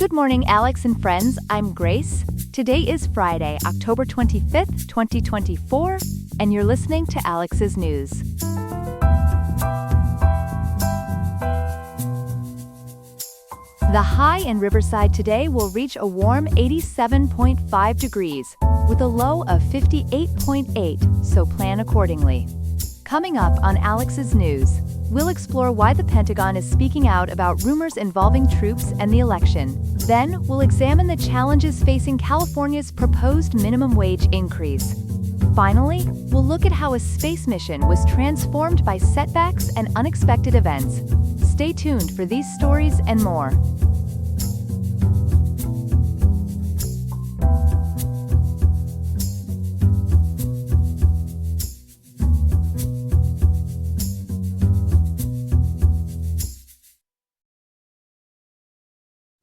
Good morning, Alex and friends. I'm Grace. Today is Friday, October 25th, 2024, and you're listening to Alex's News. The high in Riverside today will reach a warm 87.5 degrees, with a low of 58.8, so plan accordingly. Coming up on Alex's News, we'll explore why the Pentagon is speaking out about rumors involving troops and the election. Then, we'll examine the challenges facing California's proposed minimum wage increase. Finally, we'll look at how a space mission was transformed by setbacks and unexpected events. Stay tuned for these stories and more.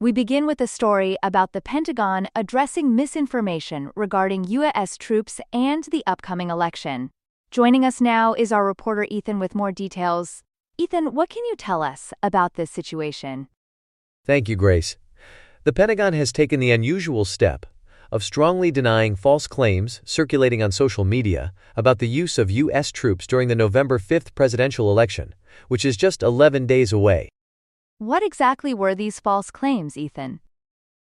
We begin with a story about the Pentagon addressing misinformation regarding U.S. troops and the upcoming election. Joining us now is our reporter Ethan with more details. Ethan, what can you tell us about this situation? Thank you, Grace. The Pentagon has taken the unusual step of strongly denying false claims circulating on social media about the use of U.S. troops during the November 5th presidential election, which is just 11 days away. What exactly were these false claims, Ethan?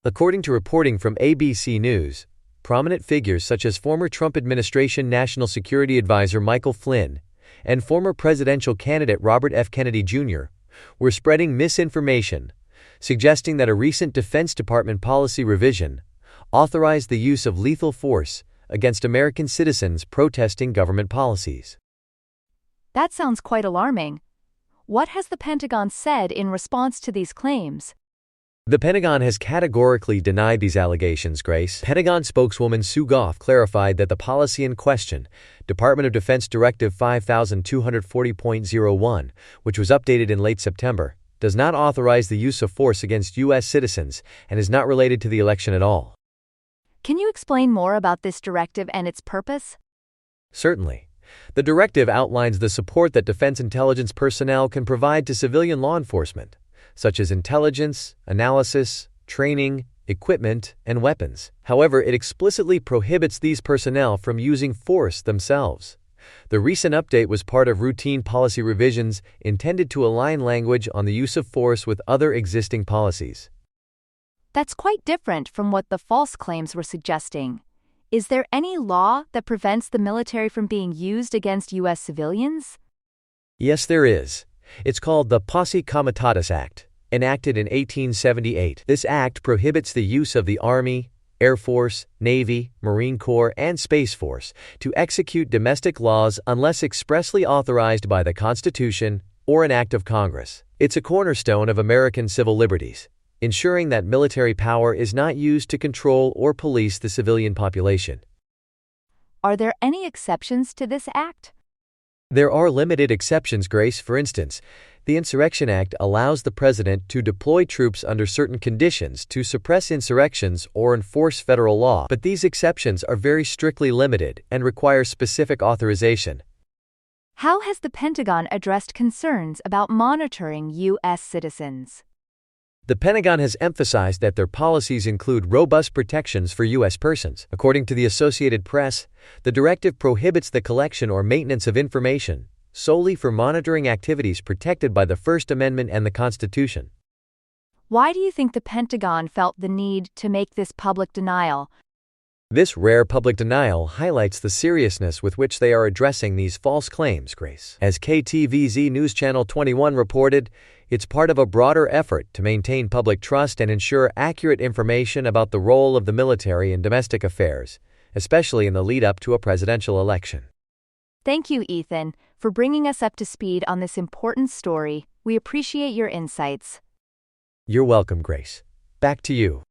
According to reporting from ABC News, prominent figures such as former Trump administration National Security Advisor Michael Flynn and former presidential candidate Robert F. Kennedy Jr. were spreading misinformation, suggesting that a recent Defense Department policy revision authorized the use of lethal force against American citizens protesting government policies. That sounds quite alarming. What has the Pentagon said in response to these claims? The Pentagon has categorically denied these allegations, Grace. Pentagon spokeswoman Sue Goff clarified that the policy in question, Department of Defense Directive 5240.01, which was updated in late September, does not authorize the use of force against U.S. citizens and is not related to the election at all. Can you explain more about this directive and its purpose? Certainly. The directive outlines the support that defense intelligence personnel can provide to civilian law enforcement, such as intelligence, analysis, training, equipment, and weapons. However, it explicitly prohibits these personnel from using force themselves. The recent update was part of routine policy revisions intended to align language on the use of force with other existing policies. That's quite different from what the false claims were suggesting. Is there any law that prevents the military from being used against U.S. civilians? Yes, there is. It's called the Posse Comitatus Act, enacted in 1878. This act prohibits the use of the Army, Air Force, Navy, Marine Corps, and Space Force to execute domestic laws unless expressly authorized by the Constitution or an act of Congress. It's a cornerstone of American civil liberties, ensuring that military power is not used to control or police the civilian population. Are there any exceptions to this act? There are limited exceptions, Grace. For instance, the Insurrection Act allows the president to deploy troops under certain conditions to suppress insurrections or enforce federal law, but these exceptions are very strictly limited and require specific authorization. How has the Pentagon addressed concerns about monitoring U.S. citizens? The Pentagon has emphasized that their policies include robust protections for U.S. persons. According to the Associated Press, the directive prohibits the collection or maintenance of information solely for monitoring activities protected by the First Amendment and the Constitution. Why do you think the Pentagon felt the need to make this public denial? This rare public denial highlights the seriousness with which they are addressing these false claims, Grace. As KTVZ News Channel 21 reported, it's part of a broader effort to maintain public trust and ensure accurate information about the role of the military in domestic affairs, especially in the lead-up to a presidential election. Thank you, Ethan, for bringing us up to speed on this important story. We appreciate your insights. You're welcome, Grace. Back to you.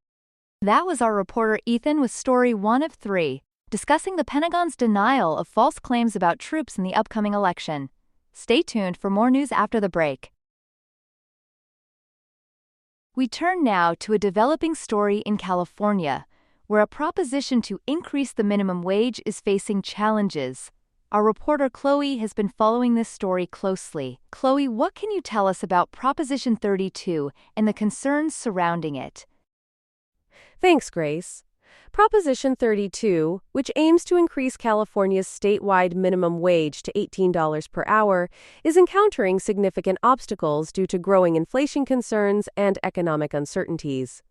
That was our reporter Ethan with story 1 of 3, discussing the Pentagon's denial of false claims about troops in the upcoming election. Stay tuned for more news after the break. We turn now to a developing story in California, where a proposition to increase the minimum wage is facing challenges. Our reporter Chloe has been following this story closely. Chloe, what can you tell us about Proposition 32 and the concerns surrounding it? Thanks, Grace. Proposition 32, which aims to increase California's statewide minimum wage to $18 per hour, is encountering significant obstacles due to growing inflation concerns and economic uncertainties.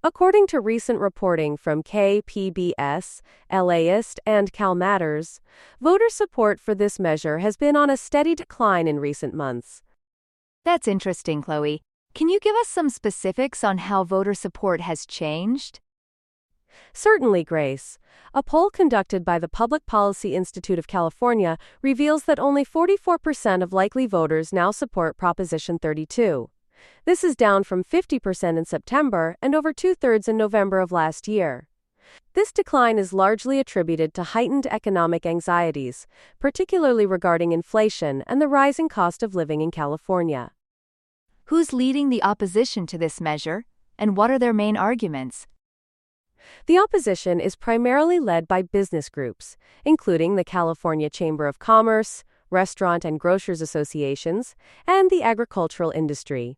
According to recent reporting from KPBS, LAist, and CalMatters, voter support for this measure has been on a steady decline in recent months. That's interesting, Chloe. Can you give us some specifics on how voter support has changed? Certainly, Grace. A poll conducted by the Public Policy Institute of California reveals that only 44% of likely voters now support Proposition 32. This is down from 50% in September and over two-thirds in November of last year. This decline is largely attributed to heightened economic anxieties, particularly regarding inflation and the rising cost of living in California. Who's leading the opposition to this measure, and what are their main arguments? The opposition is primarily led by business groups, including the California Chamber of Commerce, Restaurant and Grocers Associations, and the agricultural industry.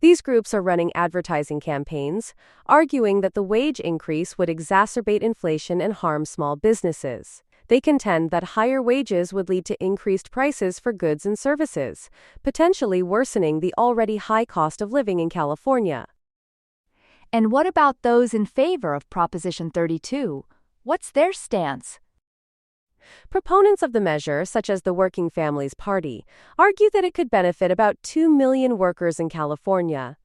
These groups are running advertising campaigns, arguing that the wage increase would exacerbate inflation and harm small businesses. They contend that higher wages would lead to increased prices for goods and services, potentially worsening the already high cost of living in California. And what about those in favor of Proposition 32? What's their stance? Proponents of the measure, such as the Working Families Party, argue that it could benefit about 2 million workers in California.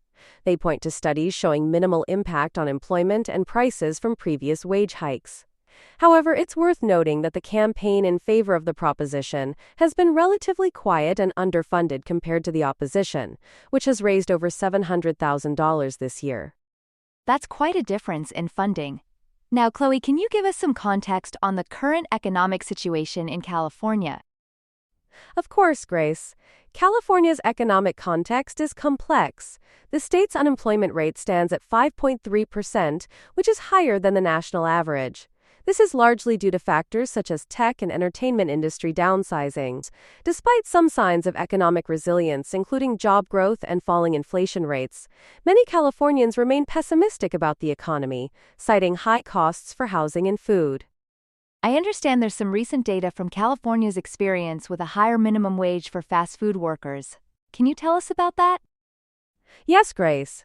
They point to studies showing minimal impact on employment and prices from previous wage hikes. However, it's worth noting that the campaign in favor of the proposition has been relatively quiet and underfunded compared to the opposition, which has raised over $700,000 this year. That's quite a difference in funding. Now, Chloe, can you give us some context on the current economic situation in California? Of course, Grace. California's economic context is complex. The state's unemployment rate stands at 5.3%, which is higher than the national average. This is largely due to factors such as tech and entertainment industry downsizing. Despite some signs of economic resilience, including job growth and falling inflation rates, many Californians remain pessimistic about the economy, citing high costs for housing and food. I understand there's some recent data from California's experience with a higher minimum wage for fast food workers. Can you tell us about that? Yes, Grace.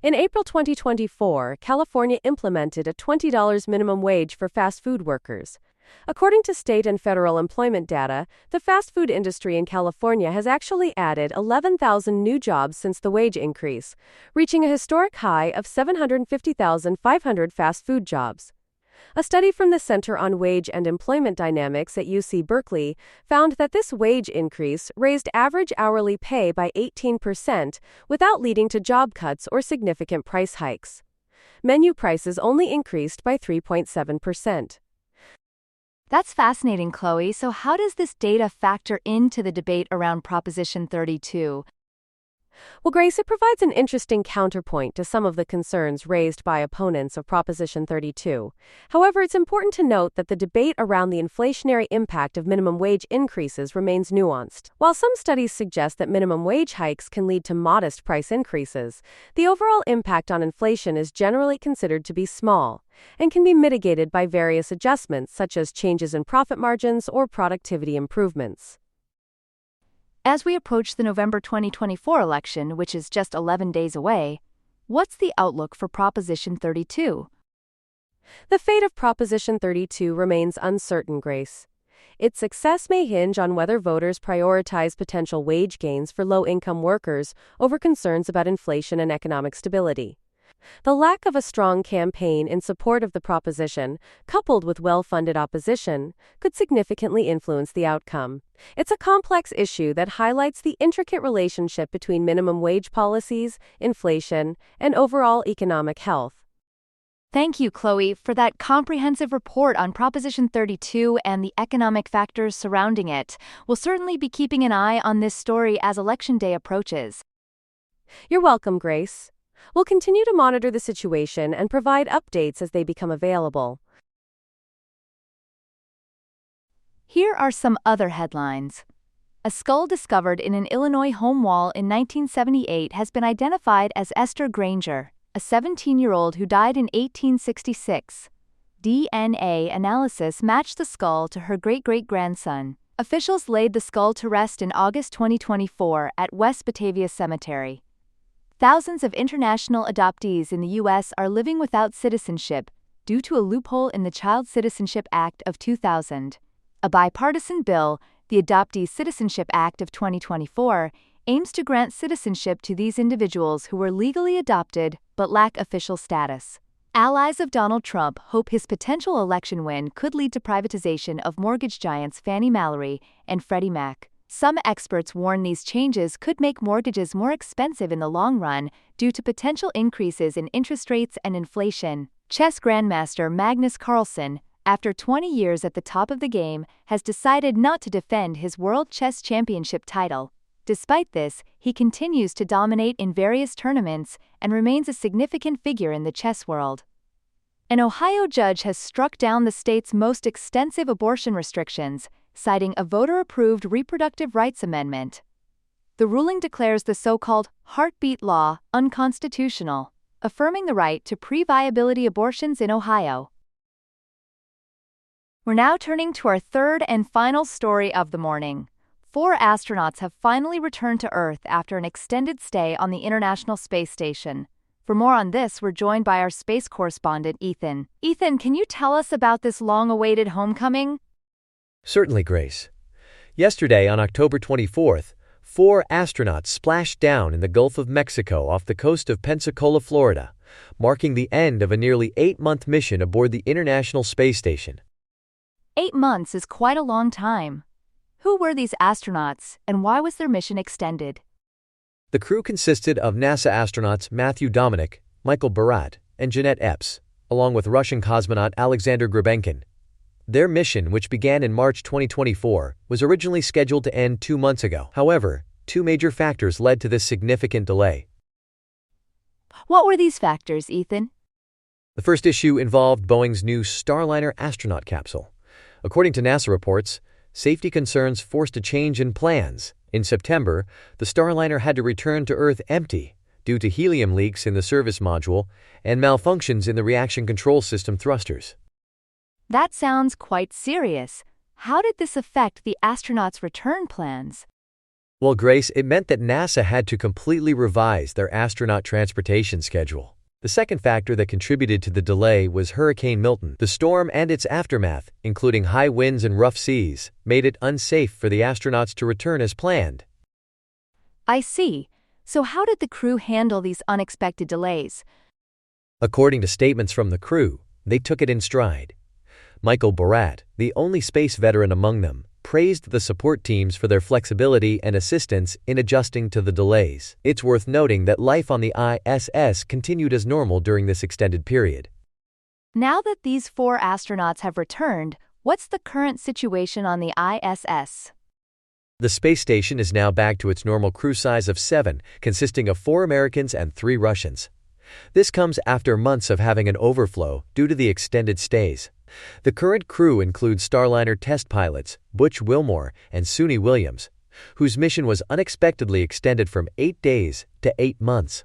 In April 2024, California implemented a $20 minimum wage for fast food workers. According to state and federal employment data, the fast food industry in California has actually added 11,000 new jobs since the wage increase, reaching a historic high of 750,500 fast food jobs. A study from the Center on Wage and Employment Dynamics at UC Berkeley found that this wage increase raised average hourly pay by 18% without leading to job cuts or significant price hikes. Menu prices only increased by 3.7%. That's fascinating, Chloe. So how does this data factor into the debate around Proposition 32? Well, Grace, it provides an interesting counterpoint to some of the concerns raised by opponents of Proposition 32. However, it's important to note that the debate around the inflationary impact of minimum wage increases remains nuanced. While some studies suggest that minimum wage hikes can lead to modest price increases, the overall impact on inflation is generally considered to be small and can be mitigated by various adjustments such as changes in profit margins or productivity improvements. As we approach the November 2024 election, which is just 11 days away, what's the outlook for Proposition 32? The fate of Proposition 32 remains uncertain, Grace. Its success may hinge on whether voters prioritize potential wage gains for low-income workers over concerns about inflation and economic stability. The lack of a strong campaign in support of the proposition, coupled with well-funded opposition, could significantly influence the outcome. It's a complex issue that highlights the intricate relationship between minimum wage policies, inflation, and overall economic health. Thank you, Chloe, for that comprehensive report on Proposition 32 and the economic factors surrounding it. We'll certainly be keeping an eye on this story as Election Day approaches. You're welcome, Grace. We'll continue to monitor the situation and provide updates as they become available. Here are some other headlines. A skull discovered in an Illinois home wall in 1978 has been identified as Esther Granger, a a 17-year-old who died in 1866. DNA analysis matched the skull to her great-great-grandson. Officials laid the skull to rest in August 2024 at West Batavia Cemetery. Thousands of international adoptees in the U.S. are living without citizenship due to a loophole in the Child Citizenship Act of 2000. A bipartisan bill, the Adoptee Citizenship Act of 2024, aims to grant citizenship to these individuals who were legally adopted but lack official status. Allies of Donald Trump hope his potential election win could lead to privatization of mortgage giants Fannie Mae and Freddie Mac. Some experts warn these changes could make mortgages more expensive in the long run due to potential increases in interest rates and inflation. Chess grandmaster Magnus Carlsen, after 20 years at the top of the game, has decided not to defend his World Chess Championship title. Despite this, he continues to dominate in various tournaments and remains a significant figure in the chess world. An Ohio judge has struck down the state's most extensive abortion restrictions, citing a voter-approved reproductive rights amendment. The ruling declares the so-called heartbeat law unconstitutional, affirming the right to pre-viability abortions in Ohio. We're now turning to our third and final story of the morning. 4 astronauts have finally returned to Earth after an extended stay on the International Space Station. For more on this, we're joined by our space correspondent, Ethan. Ethan, can you tell us about this long-awaited homecoming? Certainly, Grace. Yesterday, on October 24th, 4 astronauts splashed down in the Gulf of Mexico off the coast of Pensacola, Florida, marking the end of a nearly 8-month mission aboard the International Space Station. 8 months is quite a long time. Who were these astronauts, and why was their mission extended? The crew consisted of NASA astronauts Matthew Dominic, Michael Barat, and Jeanette Epps, along with Russian cosmonaut Alexander Grebenkin. Their mission, which began in March 2024, was originally scheduled to end 2 months ago. However, 2 major factors led to this significant delay. What were these factors, Ethan? The first issue involved Boeing's new Starliner astronaut capsule. According to NASA reports, safety concerns forced a change in plans. In September, the Starliner had to return to Earth empty due to helium leaks in the service module and malfunctions in the reaction control system thrusters. That sounds quite serious. How did this affect the astronauts' return plans? Well, Grace, it meant that NASA had to completely revise their astronaut transportation schedule. The second factor that contributed to the delay was Hurricane Milton. The storm and its aftermath, including high winds and rough seas, made it unsafe for the astronauts to return as planned. I see. So how did the crew handle these unexpected delays? According to statements from the crew, they took it in stride. Michael Barat, the only space veteran among them, praised the support teams for their flexibility and assistance in adjusting to the delays. It's worth noting that life on the ISS continued as normal during this extended period. Now that these 4 astronauts have returned, what's the current situation on the ISS? The space station is now back to its normal crew size of 7, consisting of 4 Americans and 3 Russians. This comes after months of having an overflow due to the extended stays. The current crew includes Starliner test pilots Butch Wilmore and Suni Williams, whose mission was unexpectedly extended from 8 days to 8 months.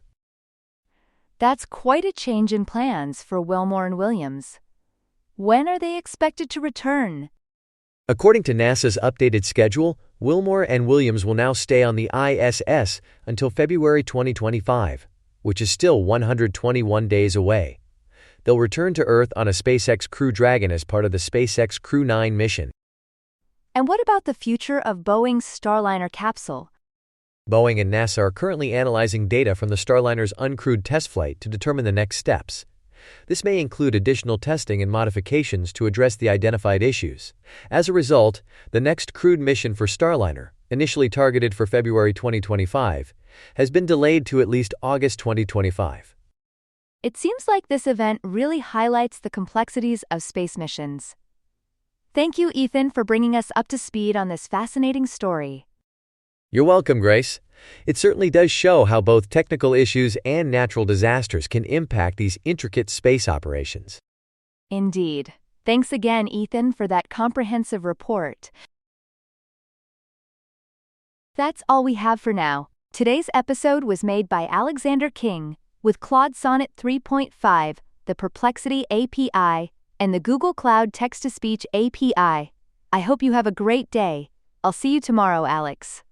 That's quite a change in plans for Wilmore and Williams. When are they expected to return? According to NASA's updated schedule, Wilmore and Williams will now stay on the ISS until February 2025, which is still 121 days away. They'll return to Earth on a SpaceX Crew Dragon as part of the SpaceX Crew 9 mission. And what about the future of Boeing's Starliner capsule? Boeing and NASA are currently analyzing data from the Starliner's uncrewed test flight to determine the next steps. This may include additional testing and modifications to address the identified issues. As a result, the next crewed mission for Starliner, initially targeted for February 2025, has been delayed to at least August 2025. It seems like this event really highlights the complexities of space missions. Thank you, Ethan, for bringing us up to speed on this fascinating story. You're welcome, Grace. It certainly does show how both technical issues and natural disasters can impact these intricate space operations. Indeed. Thanks again, Ethan, for that comprehensive report. That's all we have for now. Today's episode was made by Alexander King, with Claude Sonnet 3.5, the Perplexity API, and the Google Cloud Text-to-Speech API. I hope you have a great day. I'll see you tomorrow, Alex.